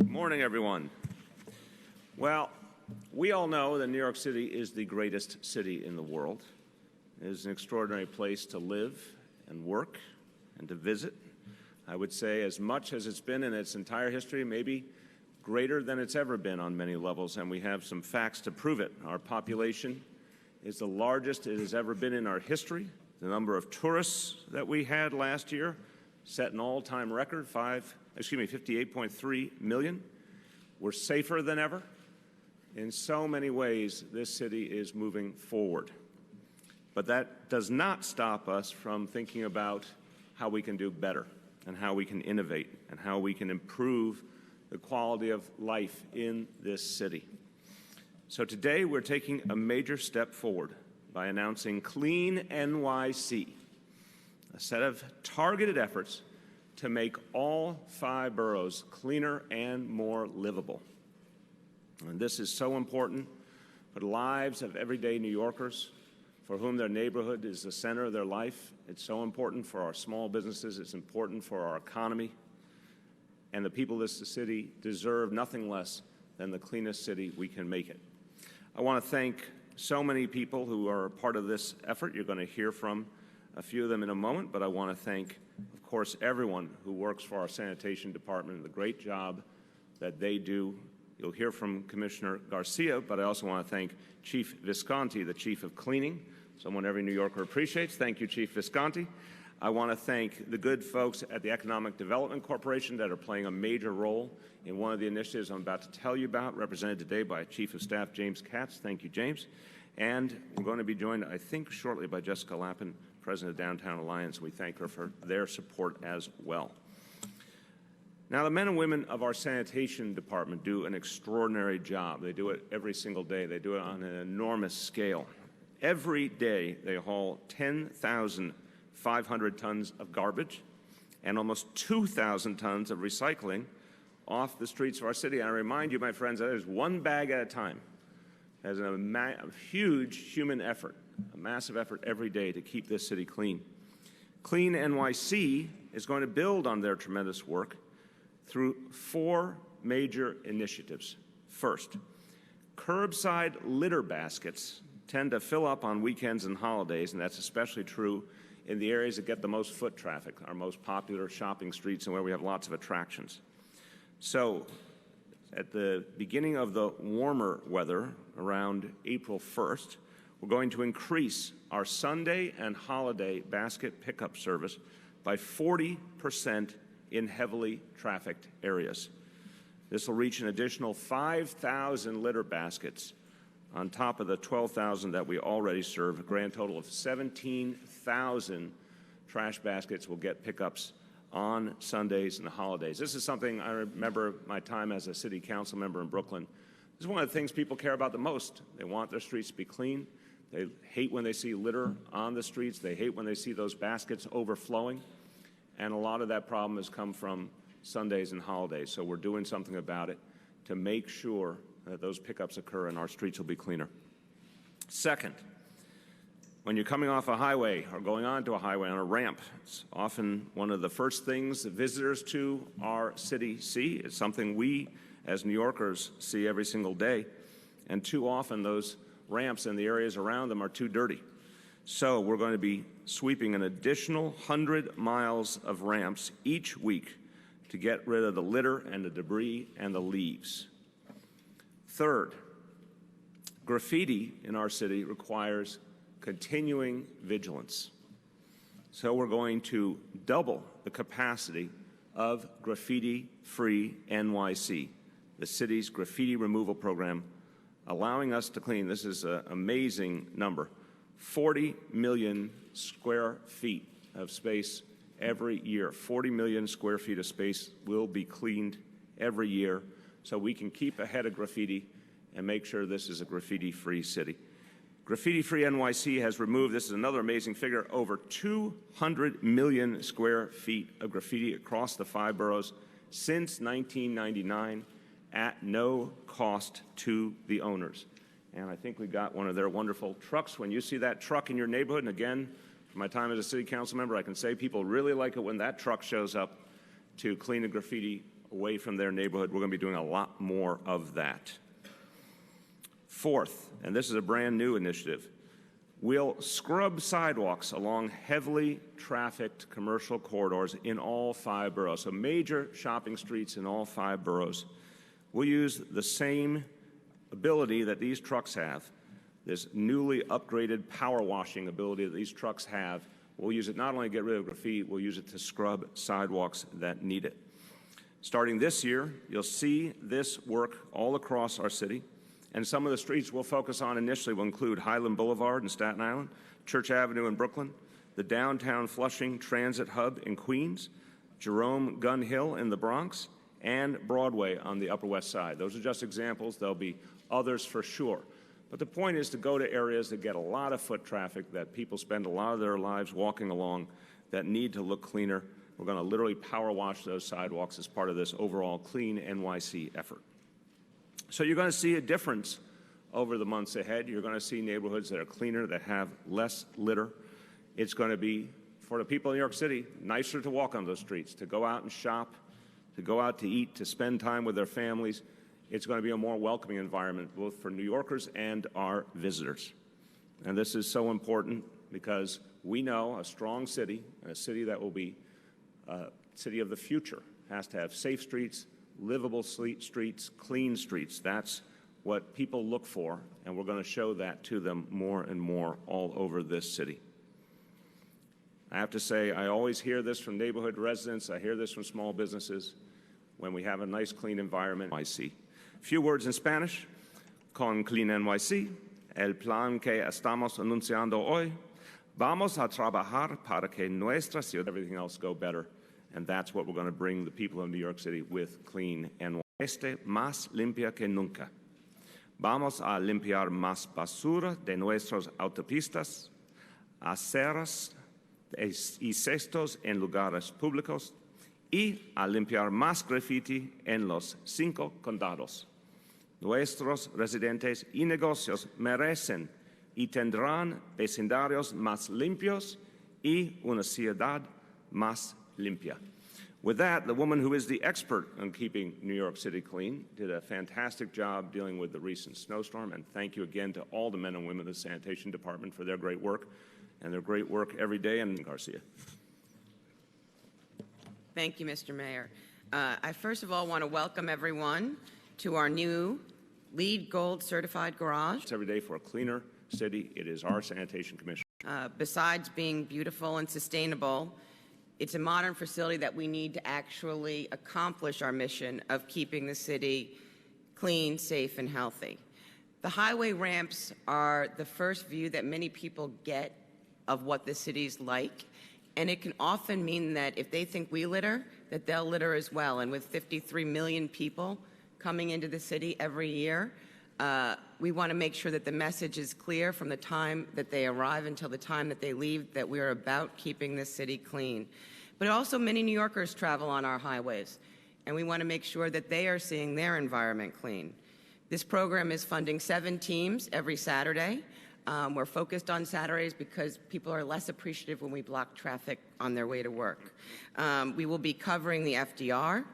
Good morning, everyone. Well, we all know that New York City is the greatest city in the world. It is an extraordinary place to live and work and to visit. I would say as much as it's been in its entire history, maybe greater than it's ever been on many levels, and we have some facts to prove it. Our population is the largest it has ever been in our history. The number of tourists that we had last year set an all-time record, 58.3 million. We're safer than ever. In so many ways, this city is moving forward. But that does not stop us from thinking about how we can do better and how we can innovate and how we can improve the quality of life in this city. So today we're taking a major step forward by announcing CleaNYC, a set of targeted efforts to make all 5 boroughs cleaner and more livable. And this is so important for the lives of everyday New Yorkers for whom their neighborhood is the center of their life. It's so important for our small businesses. It's important for our economy. And the people of this city deserve nothing less than the cleanest city we can make it. I want to thank so many people who are part of this effort. You're going to hear from a few of them in a moment, but I want to thank, of course, everyone who works for our sanitation department and the great job that they do. You'll hear from Commissioner Garcia, but I also want to thank Chief Visconti, the Chief of Cleaning, someone every New Yorker appreciates. Thank you, Chief Visconti. I want to thank the good folks at the Economic Development Corporation that are playing a major role in one of the initiatives I'm about to tell you about, represented today by Chief of Staff James Katz. Thank you, James. And we're going to be joined, I think, shortly by Jessica Lappin, President of Downtown Alliance. We thank her for their support as well. Now, the men and women of our sanitation department do an extraordinary job. They do it every single day. They do it on an enormous scale. Every day, they haul 10,500 tons of garbage and almost 2,000 tons of recycling off the streets of our city. And I remind you, my friends, that is one bag at a time. There's a huge human effort, a massive effort every day to keep this city clean. CleaNYC is going to build on their tremendous work through 4 major initiatives. First, curbside litter baskets tend to fill up on weekends and holidays, and that's especially true in the areas that get the most foot traffic, our most popular shopping streets and where we have lots of attractions. So, at the beginning of the warmer weather, around April 1st, we're going to increase our Sunday and holiday basket pickup service by 40% in heavily trafficked areas. This will reach an additional 5,000 litter baskets on top of the 12,000 that we already serve. A grand total of 17,000 trash baskets will get pickups on Sundays and the holidays. This is something I remember my time as a city council member in Brooklyn. This is one of the things people care about the most. They want their streets to be clean. They hate when they see litter on the streets. They hate when they see those baskets overflowing. And a lot of that problem has come from Sundays and holidays. So we're doing something about it to make sure that those pickups occur and our streets will be cleaner. Second, when you're coming off a highway or going onto a highway on a ramp, it's often one of the first things that visitors to our city see. It's something we, as New Yorkers, see every single day. And too often, those ramps and the areas around them are too dirty. So we're going to be sweeping an additional 100 miles of ramps each week to get rid of the litter and the debris and the leaves. Third, graffiti in our city requires continuing vigilance. So we're going to double the capacity of Graffiti-Free NYC, the city's graffiti removal program, allowing us to clean, this is an amazing number, 40 million square feet of space every year. 40 million square feet of space will be cleaned every year so we can keep ahead of graffiti and make sure this is a graffiti-free city. Graffiti-Free NYC has removed, this is another amazing figure, over 200 million square feet of graffiti across the 5 boroughs since 1999 at no cost to the owners. And I think we got one of their wonderful trucks. When you see that truck in your neighborhood, and again, from my time as a city council member, I can say people really like it when that truck shows up to clean the graffiti away from their neighborhood. We're going to be doing a lot more of that. Fourth, and this is a brand new initiative, we'll scrub sidewalks along heavily trafficked commercial corridors in all 5 boroughs, so major shopping streets in all 5 boroughs. We'll use the same ability that these trucks have, this newly upgraded power washing ability that these trucks have. We'll use it not only to get rid of graffiti, we'll use it to scrub sidewalks that need it. Starting this year, you'll see this work all across our city. And some of the streets we'll focus on initially will include Highland Boulevard in Staten Island, Church Avenue in Brooklyn, the downtown Flushing Transit Hub in Queens, Jerome Gun Hill in the Bronx, and Broadway on the Upper West Side. Those are just examples. There'll be others for sure. But the point is to go to areas that get a lot of foot traffic, that people spend a lot of their lives walking along, that need to look cleaner. We're going to literally power wash those sidewalks as part of this overall CleaNYC effort. So you're going to see a difference over the months ahead. You're going to see neighborhoods that are cleaner, that have less litter. It's going to be, for the people in New York City, nicer to walk on those streets, to go out and shop, to go out to eat, to spend time with their families. It's going to be a more welcoming environment, both for New Yorkers and our visitors. And this is so important because we know a strong city, a city that will be a city of the future, has to have safe streets, livable streets, clean streets. That's what people look for, and we're going to show that to them more and more all over this city. I have to say, I always hear this from neighborhood residents. I hear this from small businesses. When we have a nice, clean environment, NYC. A few words in Spanish. Con CleaNYC, el plan que estamos anunciando hoy, vamos a trabajar para que nuestra ciudad, everything else go better. And that's what we're going to bring the people of New York City with CleaNYC. Más limpia que nunca. Vamos a limpiar más basura de nuestras autopistas, aceras y cestos en lugares públicos, y a limpiar más graffiti en los 5 condados. Nuestros residentes y negocios merecen y tendrán vecindarios más limpios y una ciudad más limpia. With that, the woman who is the expert on keeping New York City clean did a fantastic job dealing with the recent snowstorm, and thank you again to all the men and women of the Sanitation Department for their great work, and their great work every day. And Garcia. Thank you, Mr. Mayor. I first of all want to welcome everyone to our new LEED Gold certified garage. It's every day for a cleaner city. It is our Sanitation Commission. Besides being beautiful and sustainable, it's a modern facility that we need to actually accomplish our mission of keeping the city clean, safe, and healthy. The highway ramps are the first view that many people get of what the city's like. And it can often mean that if they think we litter, that they'll litter as well. And with 53 million people coming into the city every year, we want to make sure that the message is clear from the time that they arrive until the time that they leave, that we are about keeping this city clean. But also many New Yorkers travel on our highways, and we want to make sure that they are seeing their environment clean. This program is funding 7 teams every Saturday. We're focused on Saturdays because people are less appreciative when we block traffic on their way to work. We will be covering the FDR,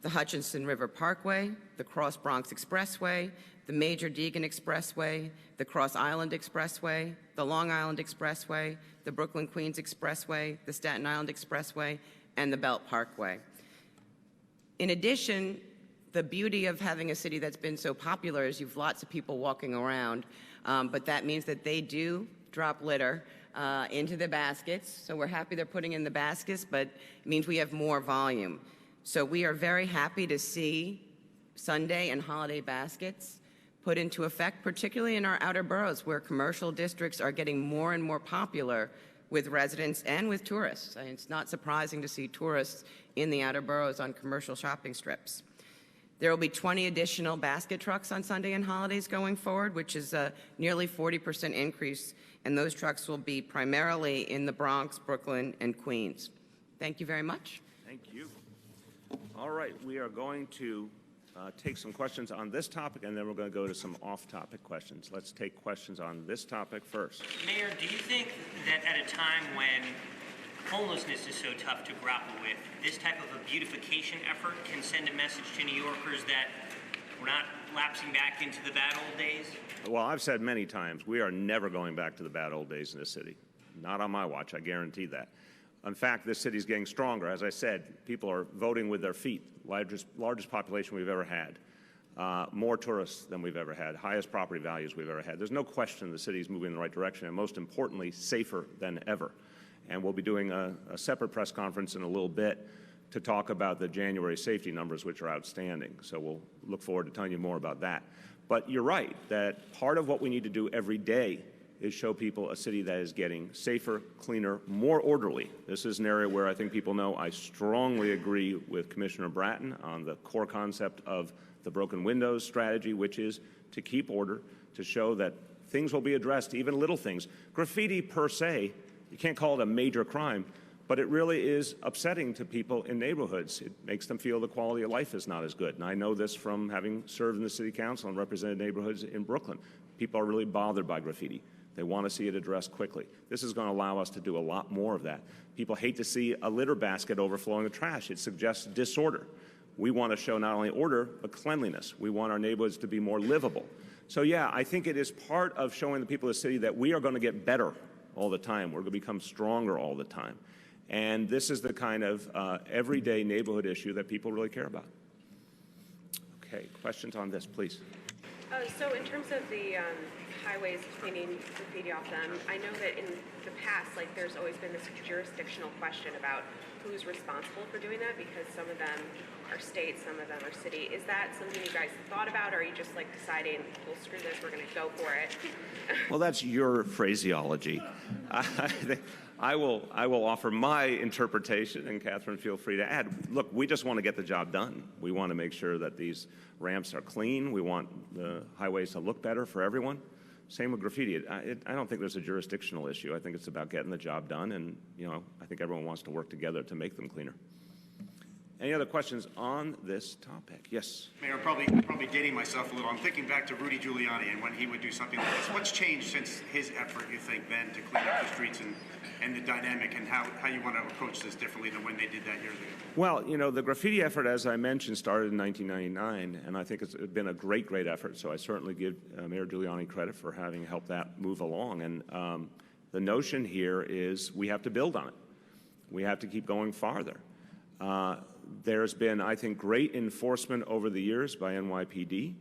the Hutchinson River Parkway, the Cross Bronx Expressway, the Major Deegan Expressway, the Cross Island Expressway, the Long Island Expressway, the Brooklyn-Queens Expressway, the Staten Island Expressway, and the Belt Parkway. In addition, the beauty of having a city that's been so popular is you've lots of people walking around, but that means that they do drop litter into the baskets. So we're happy they're putting in the baskets, but it means we have more volume. So we are very happy to see Sunday and holiday baskets put into effect, particularly in our outer boroughs where commercial districts are getting more and more popular with residents and with tourists. I mean, it's not surprising to see tourists in the outer boroughs on commercial shopping strips. There will be 20 additional basket trucks on Sunday and holidays going forward, which is a nearly 40% increase, and those trucks will be primarily in the Bronx, Brooklyn, and Queens. Thank you very much. Thank you. All right, we are going to take some questions on this topic, and then we're going to go to some off-topic questions. Let's take questions on this topic first. Mayor, do you think that at a time when homelessness is so tough to grapple with, this type of a beautification effort can send a message to New Yorkers that we're not lapsing back into the bad old days? Well, I've said many times, we are never going back to the bad old days in this city. Not on my watch, I guarantee that. In fact, this city is getting stronger. As I said, people are voting with their feet. Largest population we've ever had. More tourists than we've ever had. Highest property values we've ever had. There's no question the city is moving in the right direction, and most importantly, safer than ever. And we'll be doing a separate press conference in a little bit to talk about the January safety numbers, which are outstanding. So we'll look forward to telling you more about that. But you're right that part of what we need to do every day is show people a city that is getting safer, cleaner, more orderly. This is an area where I think people know I strongly agree with Commissioner Bratton on the core concept of the broken windows strategy, which is to keep order, to show that things will be addressed, even little things. Graffiti per se, you can't call it a major crime, but it really is upsetting to people in neighborhoods. It makes them feel the quality of life is not as good. And I know this from having served in the city council and represented neighborhoods in Brooklyn. People are really bothered by graffiti. They want to see it addressed quickly. This is going to allow us to do a lot more of that. People hate to see a litter basket overflowing the trash. It suggests disorder. We want to show not only order, but cleanliness. We want our neighborhoods to be more livable. So yeah, I think it is part of showing the people of the city that we are going to get better all the time. We're going to become stronger all the time. And this is the kind of everyday neighborhood issue that people really care about. Okay, questions on this, please. So in terms of the highways, cleaning graffiti off them, I know that in the past, like, there's always been this jurisdictional question about who's responsible for doing that, because some of them are state, some of them are city. Is that something you guys thought about, or are you just like deciding, well, screw this, we're going to go for it? Well, that's your phraseology. I will offer my interpretation, and Catherine, feel free to add. Look, we just want to get the job done. We want to make sure that these ramps are clean. We want the highways to look better for everyone. Same with graffiti. I don't think there's a jurisdictional issue. I think it's about getting the job done, and I think everyone wants to work together to make them cleaner. Any other questions on this topic? Yes. Mayor, probably dating myself a little. I'm thinking back to Rudy Giuliani and when he would do something like this. What's changed since his effort, you think, then, to clean up the streets and the dynamic, and how you want to approach this differently than when they did that years ago? Well, the graffiti effort, as I mentioned, started in 1999, and I think it's been a great effort. So I certainly give Mayor Giuliani credit for having helped that move along. And the notion here is we have to build on it. We have to keep going farther. There's been, I think, great enforcement over the years by NYPD,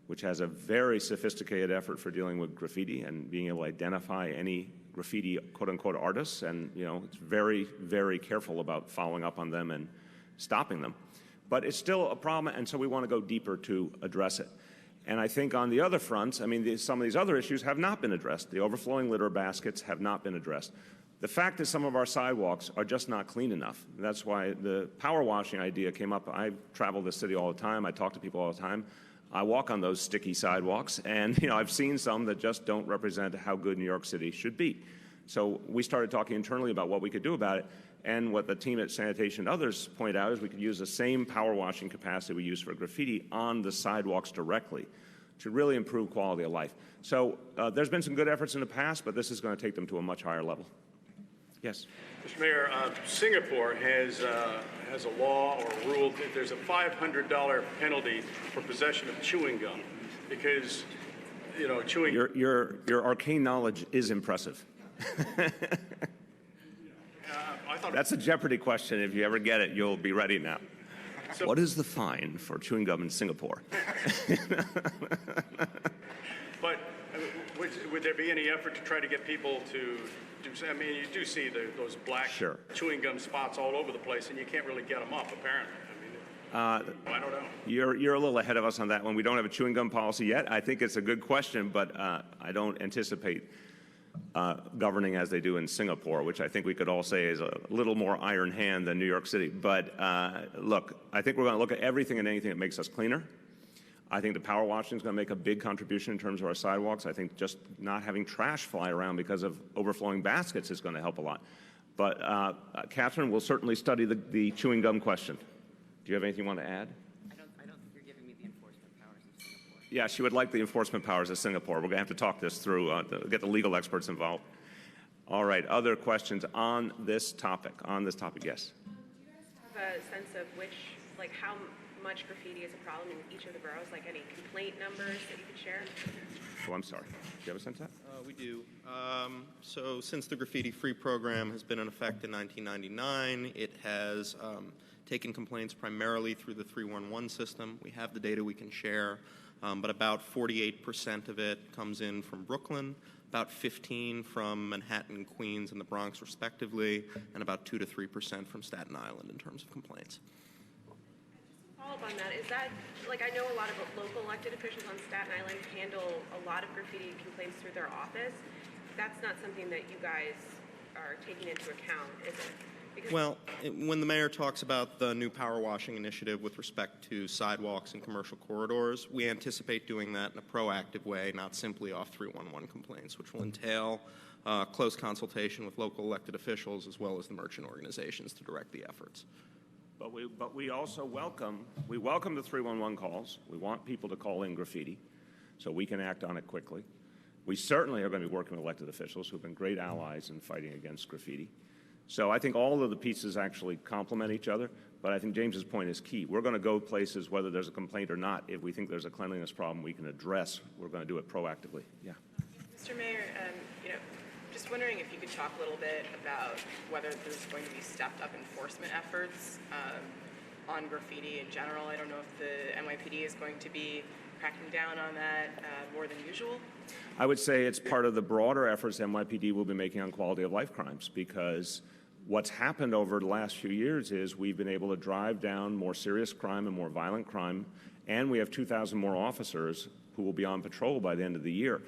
which has a very sophisticated effort for dealing with graffiti and being able to identify any graffiti quote-unquote artists, and it's very, very careful about following up on them and stopping them. But it's still a problem, and so we want to go deeper to address it. And I think on the other fronts, some of these other issues have not been addressed. The overflowing litter baskets have not been addressed. The fact is some of our sidewalks are just not clean enough. That's why the power washing idea came up. I travel the city all the time. I talk to people all the time. I walk on those sticky sidewalks, and I've seen some that just don't represent how good New York City should be. So we started talking internally about what we could do about it, and what the team at Sanitation and others point out is we could use the same power washing capacity we use for graffiti on the sidewalks directly to really improve quality of life. So there's been some good efforts in the past, but this is going to take them to a much higher level. Yes. Mr. Mayor, Singapore has a law or a rule that there's a $500 penalty for possession of chewing gum, because chewing. Your arcane knowledge is impressive. That's a Jeopardy question. If you ever get it, you'll be ready now. So, what is the fine for chewing gum in Singapore? But would there be any effort to try to get people to do? You do see those black chewing gum spots all over the place, and you can't really get them up, apparently. I don't know. You're a little ahead of us on that one. We don't have a chewing gum policy yet. I think it's a good question, but I don't anticipate governing as they do in Singapore, which I think we could all say is a little more iron hand than New York City. But look, I think we're going to look at everything and anything that makes us cleaner. I think the power washing is going to make a big contribution in terms of our sidewalks. I think just not having trash fly around because of overflowing baskets is going to help a lot. But Catherine will certainly study the chewing gum question. Do you have anything you want to add? I don't think you're giving me the enforcement powers of Singapore. Yeah, she would like the enforcement powers of Singapore. We're going to have to talk this through, get the legal experts involved. All right, other questions on this topic? On this topic, yes. Do you guys have a sense of how much graffiti is a problem in each of the boroughs? Like any complaint numbers that you could share? Oh, I'm sorry. Do you have a sense of that? We do. So since the graffiti-free program has been in effect in 1999, it has taken complaints primarily through the 311 system. We have the data we can share, but about 48% of it comes in from Brooklyn, about 15% from Manhattan, Queens, and the Bronx, respectively, and about 2 to 3% from Staten Island in terms of complaints. Follow up on that, is that, I know a lot of local elected officials on Staten Island handle a lot of graffiti complaints through their office. That's not something that you guys are taking into account, is it? Well, when the mayor talks about the new power washing initiative with respect to sidewalks and commercial corridors, we anticipate doing that in a proactive way, not simply off 311 complaints, which will entail close consultation with local elected officials as well as the merchant organizations to direct the efforts. But we also welcome the 311 calls. We want people to call in graffiti so we can act on it quickly. We certainly are going to be working with elected officials who have been great allies in fighting against graffiti. So I think all of the pieces actually complement each other, but I think James's point is key. We're going to go places whether there's a complaint or not. If we think there's a cleanliness problem we can address, we're going to do it proactively. Yeah. Mr. Mayor, just wondering if you could talk a little bit about whether there's going to be stepped up enforcement efforts on graffiti in general. I don't know if the NYPD is going to be cracking down on that more than usual. I would say it's part of the broader efforts NYPD will be making on quality of life crimes, because what's happened over the last few years is we've been able to drive down more serious crime and more violent crime, and we have 2,000 more officers who will be on patrol by the end of the year.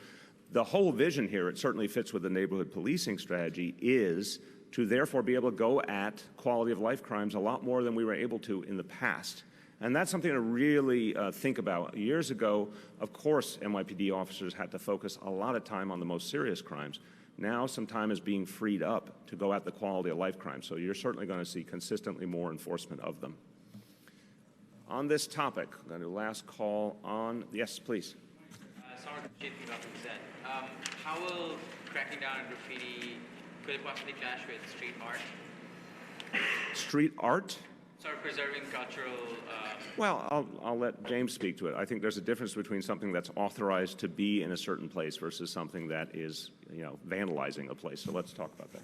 The whole vision here, it certainly fits with the neighborhood policing strategy, is to therefore be able to go at quality of life crimes a lot more than we were able to in the past. And that's something to really think about. Years ago, of course, NYPD officers had to focus a lot of time on the most serious crimes. Now some time is being freed up to go at the quality of life crimes. So you're certainly going to see consistently more enforcement of them. On this topic, I'm going to last call on, yes, please. How will cracking down on graffiti, could it possibly clash with street art? Street art? Sort of preserving cultural... Well, I'll let James speak to it. I think there's a difference between something that's authorized to be in a certain place versus something that is, vandalizing a place. So let's talk about that.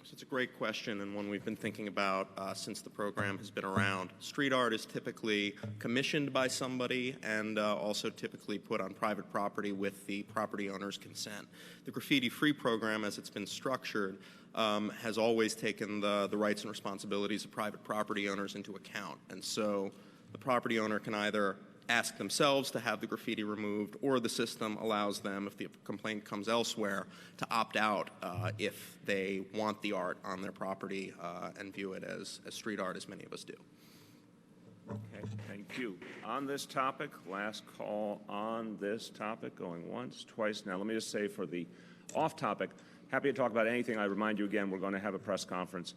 So it's a great question, and one we've been thinking about since the program has been around. Street art is typically commissioned by somebody and also typically put on private property with the property owner's consent. The graffiti-free program, as it's been structured, has always taken the rights and responsibilities of private property owners into account. And so the property owner can either ask themselves to have the graffiti removed, or the system allows them, if the complaint comes elsewhere, to opt out if they want the art on their property and view it as street art, as many of us do. Okay, thank you. On this topic, last call on this topic, going once, twice. Now, let me just say for the off-topic, happy to talk about anything. I remind you again, we're going to have a press conference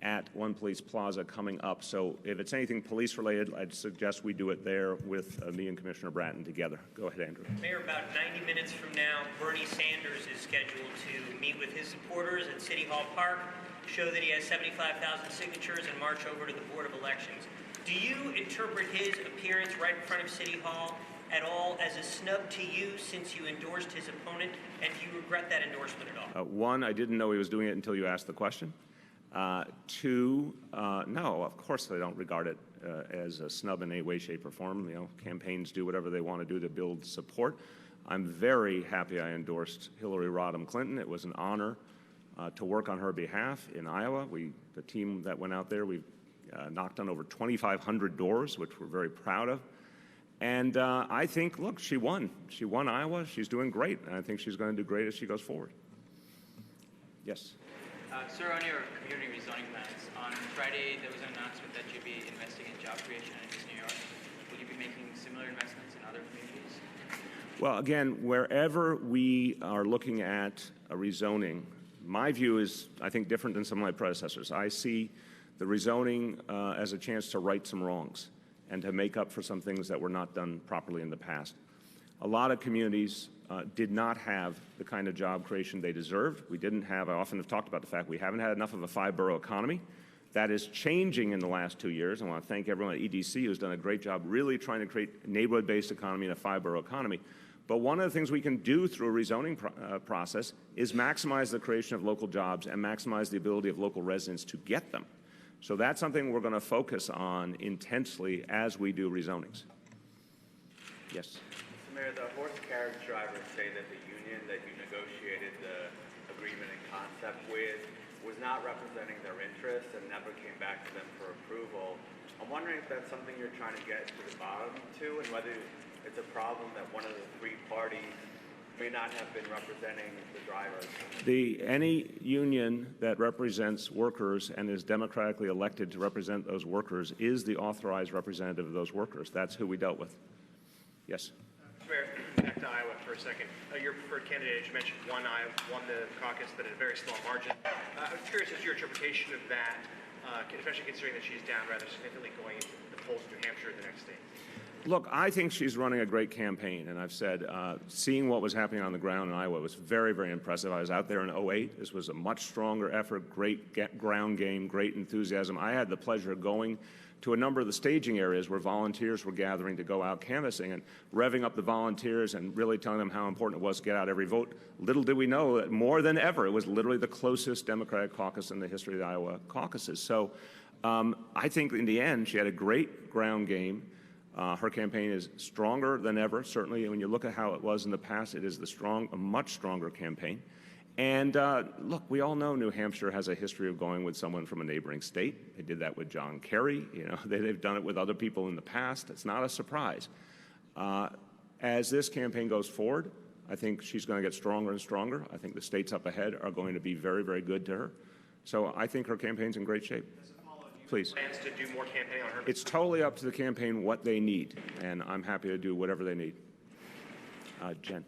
at One Police Plaza coming up. So if it's anything police-related, I'd suggest we do it there with me and Commissioner Bratton together. Go ahead, Andrew. Mayor, about 90 minutes from now, Bernie Sanders is scheduled to meet with his supporters at City Hall Park, show that he has 75,000 signatures, and march over to the Board of Elections. Do you interpret his appearance right in front of City Hall at all as a snub to you since you endorsed his opponent, and do you regret that endorsement at all? One, I didn't know he was doing it until you asked the question. Two, no, of course I don't regard it as a snub in any way, shape, or form. Campaigns do whatever they want to do to build support. I'm very happy I endorsed Hillary Rodham Clinton. It was an honor to work on her behalf in Iowa. The team that went out there, we knocked on over 2,500 doors, which we're very proud of. And I think, look, she won. She won Iowa. She's doing great. And I think she's going to do great as she goes forward. Yes. Sir, on your community rezoning plans, on Friday there was an announcement that you'd be investing in job creation in East New York. Will you be making similar investments in other communities? Well, again, wherever we are looking at a rezoning, my view is, I think, different than some of my predecessors. I see the rezoning as a chance to right some wrongs and to make up for some things that were not done properly in the past. A lot of communities did not have the kind of job creation they deserved. We didn't have, I often have talked about the fact we haven't had enough of a 5-borough economy. That is changing in the last 2 years. I want to thank everyone at EDC who's done a great job really trying to create a neighborhood-based economy and a 5-borough economy. But one of the things we can do through a rezoning process is maximize the creation of local jobs and maximize the ability of local residents to get them. So that's something we're going to focus on intensely as we do rezonings. Yes? Mr. Mayor, the horse carriage drivers say that the union that you negotiated the agreement and concept with was not representing their interests and never came back to them for approval. I'm wondering if that's something you're trying to get to the bottom to, and whether it's a problem that one of the 3 parties may not have been representing the drivers. Any union that represents workers and is democratically elected to represent those workers is the authorized representative of those workers. That's who we dealt with. Yes? Mayor, back to Iowa for a second. Your preferred candidate, as you mentioned, won the caucus, but at a very small margin. I'm curious as to your interpretation of that, especially considering that she's down rather significantly going into the polls in New Hampshire, the next state. Look, I think she's running a great campaign, and I've said seeing what was happening on the ground in Iowa was very, very impressive. I was out there in 2008. This was a much stronger effort, great ground game, great enthusiasm. I had the pleasure of going to a number of the staging areas where volunteers were gathering to go out canvassing and revving up the volunteers and really telling them how important it was to get out every vote. Little did we know that more than ever, it was literally the closest Democratic caucus in the history of the Iowa caucuses. So I think in the end, she had a great ground game. Her campaign is stronger than ever. Certainly, when you look at how it was in the past, it is a much stronger campaign. And look, we all know New Hampshire has a history of going with someone from a neighboring state. They did that with John Kerry. You know, they've done it with other people in the past. It's not a surprise. As this campaign goes forward, I think she's going to get stronger and stronger. I think the states up ahead are going to be very, very good to her. So I think her campaign's in great shape. Please. Plans to do more campaigning on her? It's totally up to the campaign what they need, and I'm happy to do whatever they need. Jen.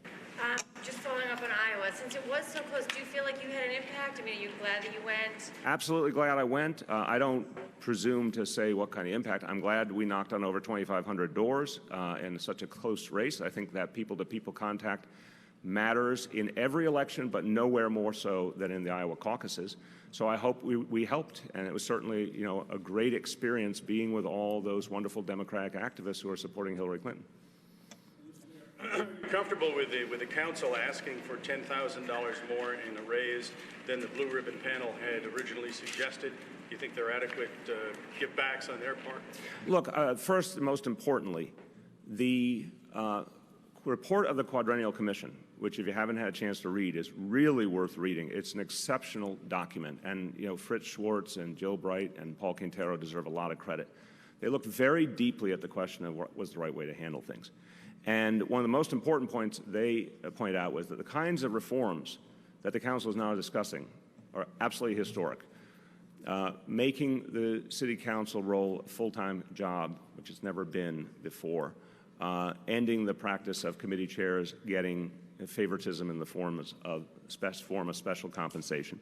Just following up on Iowa, since it was so close, do you feel like you had an impact? I mean, are you glad that you went? Absolutely glad I went. I don't presume to say what kind of impact. I'm glad we knocked on over 2,500 doors in such a close race. I think that people-to-people contact matters in every election, but nowhere more so than in the Iowa caucuses. So I hope we helped, and it was certainly, you know, a great experience being with all those wonderful Democratic activists who are supporting Hillary Clinton. Comfortable with the council asking for $10,000 more in a raise than the Blue Ribbon panel had originally suggested? Do you think they're adequate give-backs on their part? Look, first and most importantly, the report of the Quadrennial Commission, which if you haven't had a chance to read, is really worth reading. It's an exceptional document, and you know, Fritz Schwartz and Jill Bright and Paul Quintero deserve a lot of credit. They looked very deeply at the question of what was the right way to handle things. And one of the most important points they pointed out was that the kinds of reforms that the council is now discussing are absolutely historic. Making the city council role a full-time job, which it's never been before. Ending the practice of committee chairs getting favoritism in the form of special compensation.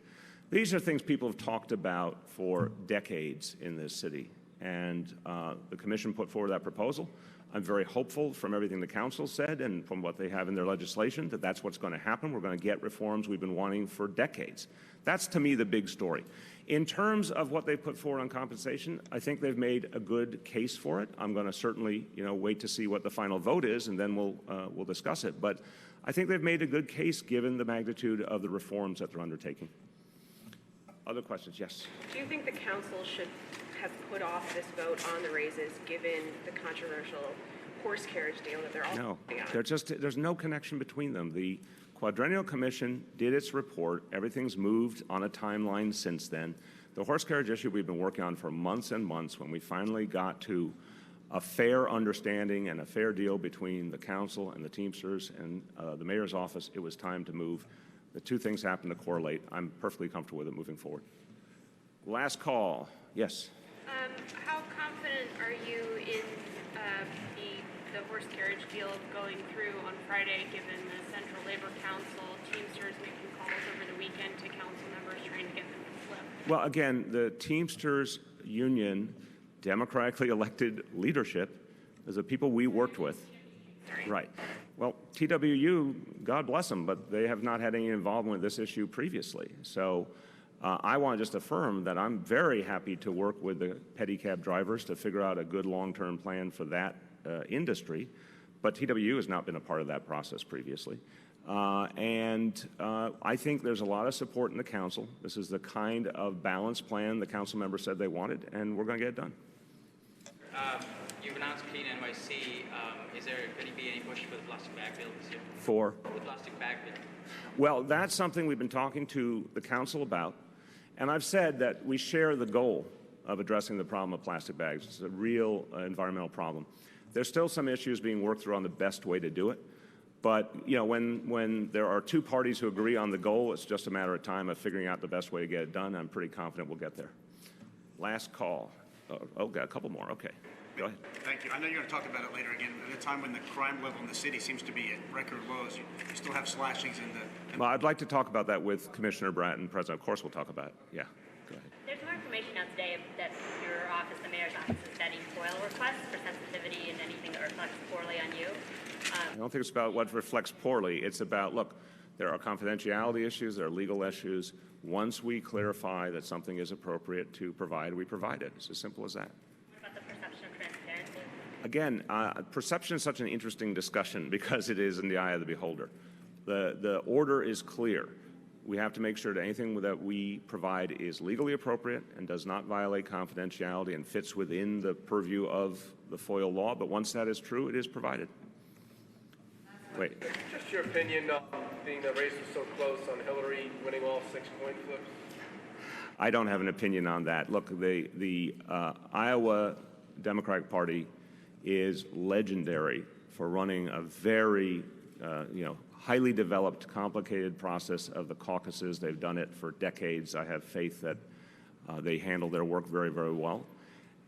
These are things people have talked about for decades in this city, and the commission put forward that proposal. I'm very hopeful from everything the council said and from what they have in their legislation that that's what's going to happen. We're going to get reforms we've been wanting for decades. That's, to me, the big story. In terms of what they put forward on compensation, I think they've made a good case for it. I'm going to certainly, you know, wait to see what the final vote is, and then we'll discuss it. But I think they've made a good case given the magnitude of the reforms that they're undertaking. Other questions? Yes. Do you think the council should have put off this vote on the raises given the controversial horse carriage deal that they're all No, there's no connection between them. The Quadrennial Commission did its report. Everything's moved on a timeline since then. The horse carriage issue we've been working on for months and months. When we finally got to a fair understanding and a fair deal between the council and the Teamsters and the mayor's office, it was time to move. The two things happened to correlate. I'm perfectly comfortable with it moving forward. Last call. Yes. How confident are you in the horse carriage deal going through on Friday, given the Central Labor Council, Teamsters making calls over the weekend to council members trying to get them to flip? Well, again, the Teamsters union, democratically elected leadership, is the people we worked with. Sorry. Right. Well, TWU, God bless them, but they have not had any involvement with this issue previously. So I want to just affirm that I'm very happy to work with the pedicab drivers to figure out a good long-term plan for that industry, but TWU has not been a part of that process previously. I think there's a lot of support in the council. This is the kind of balanced plan the council members said they wanted, and we're going to get it done. You've announced CleaNYC. Is there going to be any push for the plastic bag bill this year? For? The plastic bag bill. Well, that's something we've been talking to the council about, and I've said that we share the goal of addressing the problem of plastic bags. It's a real environmental problem. There's still some issues being worked through on the best way to do it, but you know, when there are two parties who agree on the goal, it's just a matter of time of figuring out the best way to get it done. I'm pretty confident we'll get there. Last call. Oh, got a couple more. Okay. Go ahead. Thank you. I know you're going to talk about it later again. At a time when the crime level in the city seems to be at record lows, you still have slashings in the... Well, I'd like to talk about that with Commissioner Bratton, President. Of course, we'll talk about it. Yeah, go ahead. There's more information out today that your office, the mayor's office, is vetting FOIL requests for sensitivity and anything that reflects poorly on you. I don't think it's about what reflects poorly. It's about, look, there are confidentiality issues, there are legal issues. Once we clarify that something is appropriate to provide, we provide it. It's as simple as that. What about the perception of transparency? Again, perception is such an interesting discussion because it is in the eye of the beholder. The order is clear. We have to make sure that anything that we provide is legally appropriate and does not violate confidentiality and fits within the purview of the FOIL law. But once that is true, it is provided. Wait. Just your opinion on being the race was so close on Hillary winning all 6 coin flips? I don't have an opinion on that. Look, the Iowa Democratic Party is legendary for running a very, highly developed, complicated process of the caucuses. They've done it for decades. I have faith that they handle their work very, very well.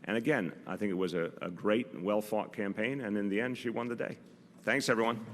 And again, I think it was a great, well-fought campaign, and in the end, she won the day. Thanks, everyone.